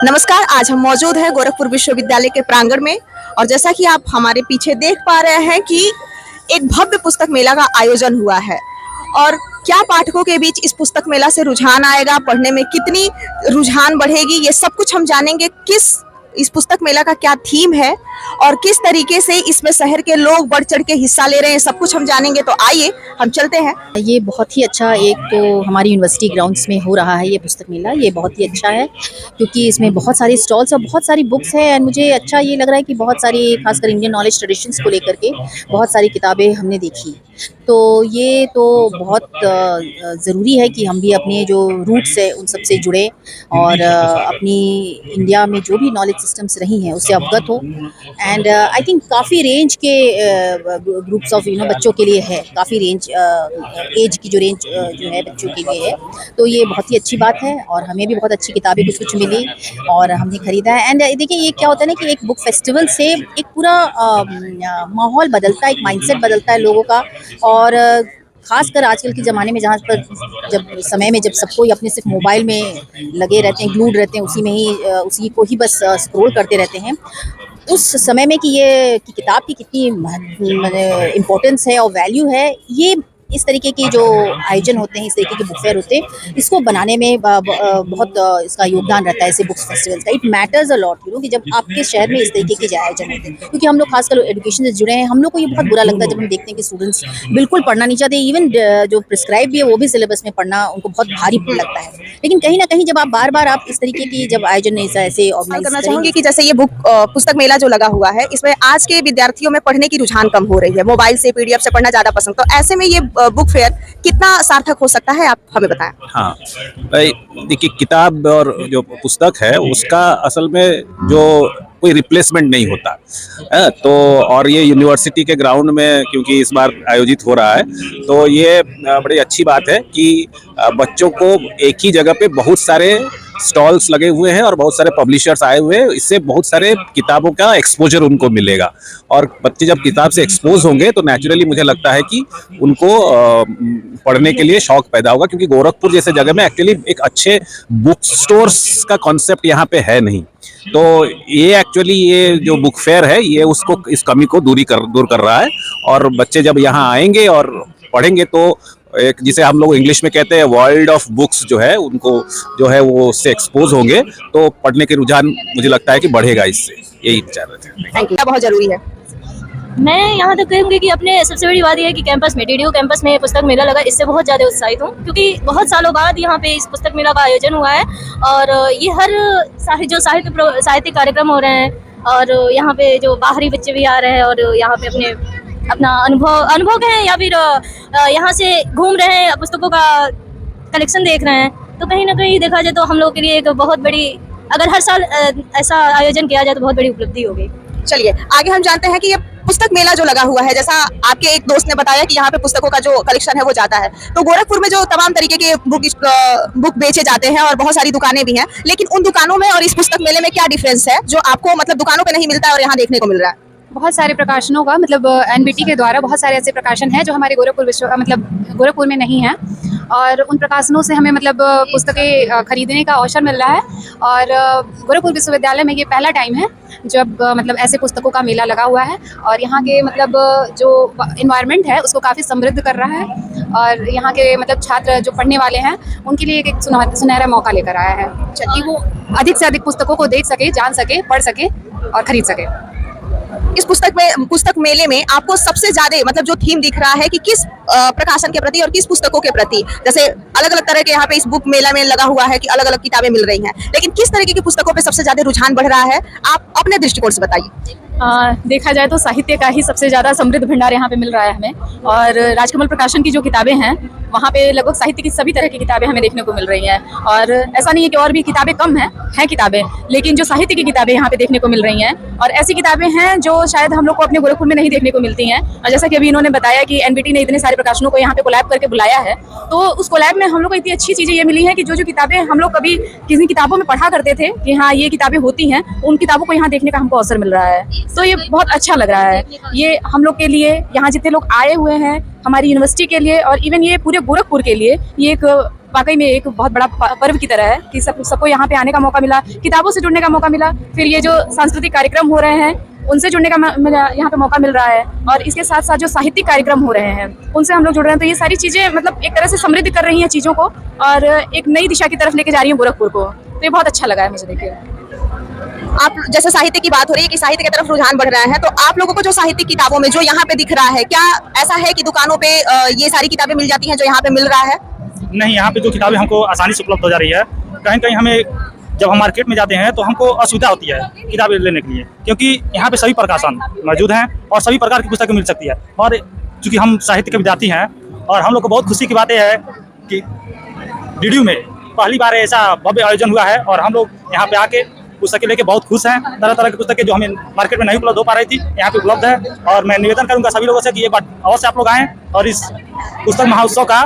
नमस्कार। आज हम मौजूद हैं गोरखपुर विश्वविद्यालय के प्रांगण में और जैसा कि आप हमारे पीछे देख पा रहे हैं कि एक भव्य पुस्तक मेला का आयोजन हुआ है। और क्या पाठकों के बीच इस पुस्तक मेला से रुझान आएगा, पढ़ने में कितनी रुझान बढ़ेगी, ये सब कुछ हम जानेंगे। इस पुस्तक मेला का क्या थीम है और किस तरीके से इसमें शहर के लोग बढ़ चढ़ के हिस्सा ले रहे हैं, सब कुछ हम जानेंगे। तो आइए हम चलते हैं। ये बहुत ही अच्छा, एक तो हमारी यूनिवर्सिटी ग्राउंड्स में हो रहा है ये पुस्तक मेला। ये बहुत ही अच्छा है क्योंकि इसमें बहुत सारी स्टॉल्स और बहुत सारी बुक्स हैं। एंड मुझे अच्छा ये लग रहा है कि बहुत सारी, खासकर इंडियन नॉलेज ट्रेडिशंस को लेकर के बहुत सारी किताबें हमने देखी। तो ये तो बहुत ज़रूरी है कि हम भी अपने जो रूट्स है उन सब से जुड़े और अपनी इंडिया में जो भी नॉलेज सिस्टम्स रही हैं उससे अवगत हो। एंड आई थिंक काफ़ी रेंज के ग्रुप्स ऑफ बच्चों के लिए है, काफ़ी रेंज एज की जो रेंज जो है बच्चों के लिए है। तो ये बहुत ही अच्छी बात है और हमें भी बहुत अच्छी किताबें कुछ मिली और हमने ख़रीदा है। एंड देखिए ये क्या होता है ना कि एक बुक फेस्टिवल से एक पूरा माहौल बदलता है, एक माइंडसेट बदलता है लोगों का। और खासकर आजकल के ज़माने में जहाँ पर जब सबको अपने सिर्फ मोबाइल में लगे रहते हैं, ग्लूड रहते हैं, उसी में ही उसी को ही बस स्क्रॉल करते रहते हैं। उस समय में कि किताब की कितनी इम्पोर्टेंस है और वैल्यू है, ये इस तरीके की जो आयोजन होते हैं, इस तरीके के बुक फेयर होते हैं, इसको बनाने में बहुत इसका योगदान रहता है। ऐसे बुक्स फेस्टिवल्स का इट मैटर्स अ लॉट कि जब आपके शहर में इस तरीके के आयोजन होते हैं, क्योंकि हम लोग खासकर एजुकेशन से जुड़े हैं। हम लोग को ये बहुत बुरा लगता है जब हम देखते हैं कि स्टूडेंट्स बिल्कुल पढ़ना नहीं चाहते। इवन जो प्रिस्क्राइब भी है वो भी सिलेबस में पढ़ना उनको बहुत भारी लगता है। लेकिन कहीं ना कहीं जब आप बार बार आप इस तरीके की जब आयोजन ऐसे ऑर्गेनाइज करना चाहूंगी कि जैसे ये पुस्तक मेला जो लगा हुआ है, इसमें आज के विद्यार्थियों में पढ़ने की रुझान कम हो रही है, मोबाइल से, पीडीएफ से पढ़ना ज्यादा पसंद। तो ऐसे में ये बुक फेयर कितना सार्थक हो सकता है, आप हमें बताएं। हाँ भाई, देखिए किताब और जो पुस्तक है उसका असल में जो कोई रिप्लेसमेंट नहीं होता है। तो और ये यूनिवर्सिटी के ग्राउंड में क्योंकि इस बार आयोजित हो रहा है, तो ये बड़ी अच्छी बात है कि बच्चों को एक ही जगह पे बहुत सारे स्टॉल्स लगे हुए हैं और बहुत सारे पब्लिशर्स आए हुए हैं। इससे बहुत सारे किताबों का एक्सपोजर उनको मिलेगा और बच्चे जब किताब से एक्सपोज होंगे तो नेचुरली मुझे लगता है कि उनको पढ़ने के लिए शौक पैदा होगा, क्योंकि गोरखपुर जैसे जगह में एक्चुअली एक अच्छे बुक स्टोर्स का कॉन्सेप्ट यहाँ पे है नहीं। तो ये एक्चुअली ये जो बुक फेयर है ये उसको, इस कमी को दूर कर रहा है। और बच्चे जब यहाँ आएंगे और पढ़ेंगे तो एक, जिसे हम लोग इंग्लिश में कहते हैं वर्ल्ड ऑफ बुक्स, जो है उनको जो है वो उससे एक्सपोज होंगे तो पढ़ने के रुझान मुझे लगता है कि बढ़ेगा इससे। यही विचार रहते हैं। Thank you. बहुत जरूरी है। मैं यहाँ तक कहूँगी कि अपने सबसे बड़ी बात यह है कि कैंपस में, डीडीयू कैंपस में पुस्तक मेला लगा, इससे बहुत ज़्यादा उत्साहित हूँ क्योंकि बहुत सालों बाद यहाँ पे इस पुस्तक मेला का आयोजन हुआ है। और ये हर साहित्यिक कार्यक्रम हो रहे हैं और यहाँ पे जो बाहरी बच्चे भी आ रहे हैं और यहाँ पे अपना अनुभव कहें या फिर यहाँ से घूम रहे हैं, पुस्तकों का कलेक्शन देख रहे हैं। तो कहीं ना कहीं देखा जाए तो हम लोग के लिए एक बहुत बड़ी, अगर हर साल ऐसा आयोजन किया जाए तो बहुत बड़ी उपलब्धि होगी। चलिए आगे हम जानते हैं कि ये पुस्तक मेला जो लगा हुआ है, जैसा आपके एक दोस्त ने बताया कि यहाँ पे पुस्तकों का जो कलेक्शन है वो जाता है, तो गोरखपुर में जो तमाम तरीके के बुक बेचे जाते हैं और बहुत सारी दुकानें भी हैं, लेकिन उन दुकानों में और इस पुस्तक मेले में क्या डिफरेंस है जो आपको मतलब दुकानों पे नहीं मिलता है और यहाँ देखने को मिल रहा है? बहुत सारे प्रकाशनों का मतलब एनबीटी के द्वारा बहुत सारे ऐसे प्रकाशन हैं जो हमारे गोरखपुर में नहीं हैं और उन प्रकाशनों से हमें मतलब पुस्तकें खरीदने का अवसर मिल रहा है। और गोरखपुर विश्वविद्यालय में ये पहला टाइम है जब मतलब ऐसे पुस्तकों का मेला लगा हुआ है और यहाँ के मतलब जो इन्वायरमेंट है उसको काफ़ी समृद्ध कर रहा है और यहाँ के मतलब छात्र जो पढ़ने वाले हैं उनके लिए एक सुनहरा मौका लेकर आया है कि वो अधिक से अधिक पुस्तकों को देख सके, जान सके, पढ़ सके और खरीद सके। इस पुस्तक मेले में आपको सबसे ज्यादा मतलब जो थीम दिख रहा है कि किस प्रकाशन के प्रति और किस पुस्तकों के प्रति, जैसे अलग अलग तरह के यहाँ पे इस बुक मेला में लगा हुआ है कि अलग अलग किताबें मिल रही हैं, लेकिन किस तरीके की पुस्तकों पे सबसे ज्यादा रुझान बढ़ रहा है, आप अपने दृष्टिकोण से बताइए। देखा जाए तो साहित्य का ही सबसे ज़्यादा समृद्ध भंडार यहाँ पे मिल रहा है हमें। और राजकमल प्रकाशन की जो किताबें हैं वहाँ पे लगभग साहित्य की सभी तरह की किताबें हमें देखने को मिल रही हैं। और ऐसा नहीं है कि और भी किताबें कम हैं किताबें, लेकिन जो साहित्य की किताबें यहाँ पे देखने को मिल रही हैं और ऐसी किताबें हैं जो शायद हम लोग को अपने गोरखपुर में नहीं देखने को मिलती हैं। और जैसा कि अभी इन्होंने बताया कि एनबीटी ने इतने सारे प्रकाशनों को यहाँ पे कोलैब करके बुलाया है, तो उस कोलैब में हम लोग को इतनी अच्छी चीज़ें ये मिली हैं कि जो किताबें हम लोग कभी किसी किताबों में पढ़ा करते थे कि हाँ ये किताबें होती हैं, उन किताबों को यहाँ देखने का हमको अवसर मिल रहा है। तो ये बहुत अच्छा लग रहा है। ये हम लोग के लिए, यहाँ जितने लोग आए हुए हैं, हमारी यूनिवर्सिटी के लिए और इवन ये पूरे गोरखपुर के लिए ये एक वाकई में एक बहुत बड़ा पर्व की तरह है कि सबको यहाँ पे आने का मौका मिला, किताबों से जुड़ने का मौका मिला, फिर ये जो सांस्कृतिक कार्यक्रम हो रहे हैं उनसे जुड़ने का यहाँ पे मौका मिल रहा है, और इसके साथ साथ जो साहित्यिक कार्यक्रम हो रहे हैं उनसे हम लोग जुड़ रहे हैं। तो ये सारी चीज़ें मतलब एक तरह से समृद्ध कर रही हैं चीज़ों को और एक नई दिशा की तरफ लेके जा रही हूँ गोरखपुर को। तो ये बहुत अच्छा लगा है मुझे देखिए। आप जैसे साहित्य की बात हो रही है कि साहित्य की तरफ रुझान बढ़ रहा है, तो आप लोगों को जो साहित्यिक किताबों में जो यहाँ पे दिख रहा है, क्या ऐसा है कि दुकानों पे ये सारी किताबें मिल जाती हैं जो यहाँ पे मिल रहा है? नहीं, यहाँ पे जो किताबें हमको आसानी से उपलब्ध हो जा रही है। कहीं कहीं हमें जब हम मार्केट में जाते हैं तो हमको असुविधा होती है किताबें लेने के लिए, क्योंकि यहाँ पे सभी प्रकाशन मौजूद हैं और सभी प्रकार की पुस्तकें मिल सकती है। और चूँकि हम साहित्य के विद्यार्थी हैं और हम लोग को बहुत खुशी की बात यह है कि डीडीयू में पहली बार ऐसा भव्य आयोजन हुआ है और हम लोग यहाँ पे आके पुस्तकें लेके बहुत खुश हैं। तरह तरह की पुस्तकें जो हमें मार्केट में नहीं उपलब्ध हो पा रही थी यहाँ पे उपलब्ध है, और मैं निवेदन करूँगा सभी लोगों से कि ये बात अवश्य आप लोग आएँ और इस पुस्तक महोत्सव का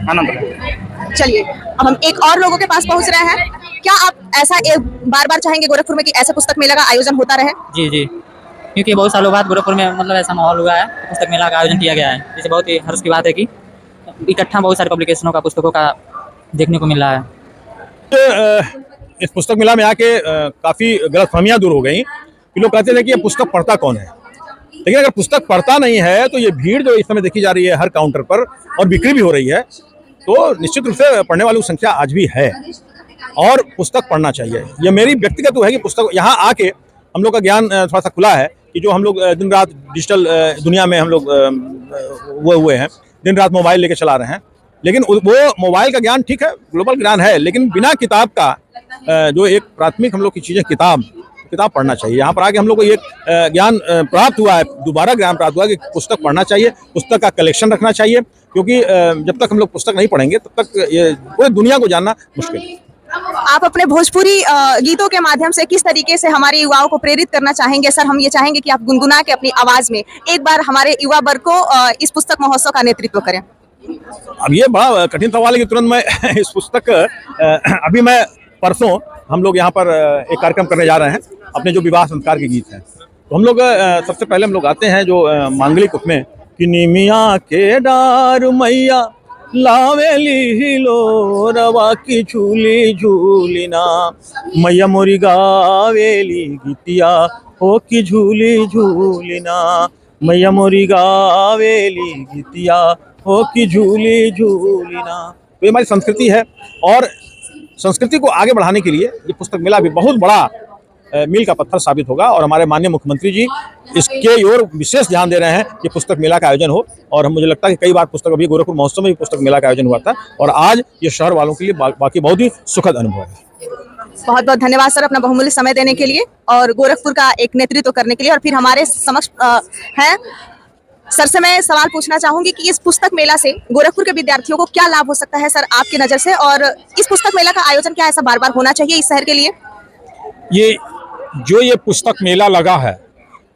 आनंद लें। चलिए, अब हम एक और लोगों के पास पहुँच रहे हैं। क्या आप ऐसा एक बार चाहेंगे गोरखपुर में कि ऐसे पुस्तक मेला का आयोजन होता रहे? जी जी, क्योंकि बहुत सालों बाद गोरखपुर में मतलब ऐसा माहौल हुआ है, पुस्तक मेला का आयोजन किया गया है, जिससे बहुत ही हर्ष की बात है कि इकट्ठा बहुत सारे पब्लिकेशनों का पुस्तकों का देखने को मिल रहा है। इस पुस्तक मेला में आके काफ़ी गलतफहमियां दूर हो गई कि लोग कहते थे कि ये पुस्तक पढ़ता कौन है, लेकिन अगर पुस्तक पढ़ता नहीं है तो ये भीड़ जो इस समय देखी जा रही है हर काउंटर पर और बिक्री भी हो रही है, तो निश्चित रूप से पढ़ने वालों की संख्या आज भी है और पुस्तक पढ़ना चाहिए। ये मेरी व्यक्तिगत है कि पुस्तक यहाँ आके हम लोग का ज्ञान थोड़ा सा खुला है कि जो हम लोग दिन रात डिजिटल दुनिया में हम लोग वो हुए हैं, दिन रात मोबाइल लेके चला रहे हैं, लेकिन वो मोबाइल का ज्ञान ठीक है, ग्लोबल ज्ञान है, लेकिन बिना किताब का जो एक प्राथमिक हम लोग की चीज़ें किताब पढ़ना चाहिए। यहाँ पर आके हम लोग को ये ज्ञान प्राप्त हुआ है, दोबारा ज्ञान प्राप्त हुआ है कि पुस्तक पढ़ना चाहिए, पुस्तक का कलेक्शन रखना चाहिए, क्योंकि जब तक हम लोग पुस्तक नहीं पढ़ेंगे तब तक ये पूरी दुनिया को जानना मुश्किल है। आप अपने भोजपुरी गीतों के माध्यम से किस तरीके से हमारे युवाओं को प्रेरित करना चाहेंगे? सर, हम ये चाहेंगे कि आप गुनगुना के अपनी आवाज में एक बार हमारे युवा वर्ग को इस पुस्तक महोत्सव का नेतृत्व करें। अब ये बड़ा कठिन सवाल है कि तुरंत मैं इस पुस्तक अभी मैं परसों हम लोग यहाँ पर एक कार्यक्रम करने जा रहे हैं, अपने जो विवाह संस्कार के गीत हैं, तो हम लोग सबसे पहले हम लोग आते हैं जो मांगलिक उसमें कि निमिया के डार मैया लावेली लो रवा की झूली झूलिना मैया मोरी गावेली गीतिया हो की झूली झूलिना मैया मोरी गावेली गीतिया हो की झूली झूलिना। तो ये हमारी संस्कृति है और संस्कृति को आगे बढ़ाने के लिए ये पुस्तक मेला भी बहुत बड़ा मील का पत्थर साबित होगा और हमारे माननीय मुख्यमंत्री जी इसके ओर विशेष ध्यान दे रहे हैं कि पुस्तक मेला का आयोजन हो। और मुझे लगता है कि कई बार पुस्तक अभी गोरखपुर महोत्सव में भी पुस्तक मेला का आयोजन हुआ था और आज ये शहर वालों के लिए बाकी बहुत ही सुखद अनुभव है। बहुत बहुत धन्यवाद सर अपना बहुमूल्य समय देने के लिए और गोरखपुर का एक नेतृत्व करने के लिए। और फिर हमारे समक्ष है सर से मैं सवाल पूछना चाहूंगी कि इस पुस्तक मेला से गोरखपुर के विद्यार्थियों को क्या लाभ हो सकता है सर आपकी नज़र से, और इस पुस्तक मेला का आयोजन क्या ऐसा बार बार होना चाहिए इस शहर के लिए? ये पुस्तक मेला लगा है,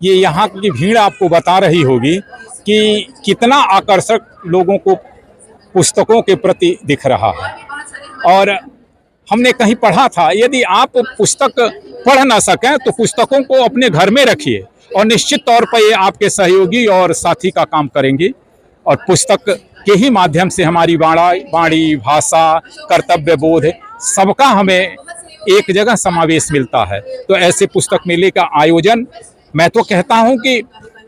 ये यहाँ की भीड़ आपको बता रही होगी कि कितना आकर्षक लोगों को पुस्तकों के प्रति दिख रहा है। और हमने कहीं पढ़ा था, यदि आप पुस्तक पढ़ ना सकें तो पुस्तकों को अपने घर में रखिए और निश्चित तौर पर ये आपके सहयोगी और साथी का काम करेंगी। और पुस्तक के ही माध्यम से हमारी वाणी, भाषा, कर्तव्य बोध सबका हमें एक जगह समावेश मिलता है। तो ऐसे पुस्तक मेले का आयोजन मैं तो कहता हूं कि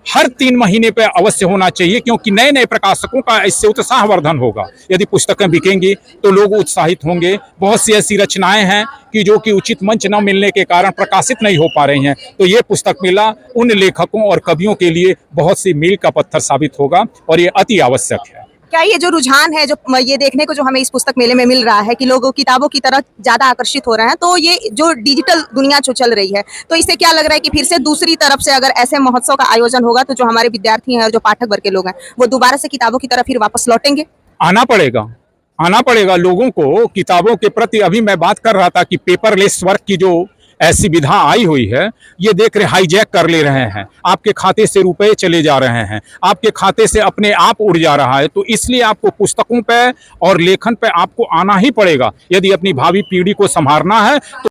हर 3 महीने पे अवश्य होना चाहिए, क्योंकि नए नए प्रकाशकों का इससे उत्साहवर्धन होगा। यदि पुस्तकें बिकेंगी तो लोग उत्साहित होंगे। बहुत सी ऐसी रचनाएं हैं कि जो कि उचित मंच न मिलने के कारण प्रकाशित नहीं हो पा रही हैं, तो ये पुस्तक मेला उन लेखकों और कवियों के लिए बहुत सी मील का पत्थर साबित होगा और ये अति आवश्यक है। क्या ये जो रुझान है, जो ये देखने को जो हमें इस पुस्तक मेले में मिल रहा है कि लोग किताबों की तरफ ज़्यादा आकर्षित हो रहे हैं, तो ये जो डिजिटल दुनिया जो चल रही है, तो इससे क्या लग रहा है कि फिर से दूसरी तरफ से अगर ऐसे महोत्सव का आयोजन होगा तो जो हमारे विद्यार्थी हैं और जो पाठक वर्ग के लोग हैं वो दोबारा से किताबों की तरफ फिर वापस लौटेंगे? आना पड़ेगा लोगों को किताबों के प्रति। अभी मैं बात कर रहा था कि पेपरलेस वर्क की जो ऐसी विधा आई हुई है, ये देख रहे हाईजैक कर ले रहे हैं, आपके खाते से रुपए चले जा रहे हैं, आपके खाते से अपने आप उड़ जा रहा है। तो इसलिए आपको पुस्तकों पे और लेखन पे आपको आना ही पड़ेगा यदि अपनी भावी पीढ़ी को संभालना है। तो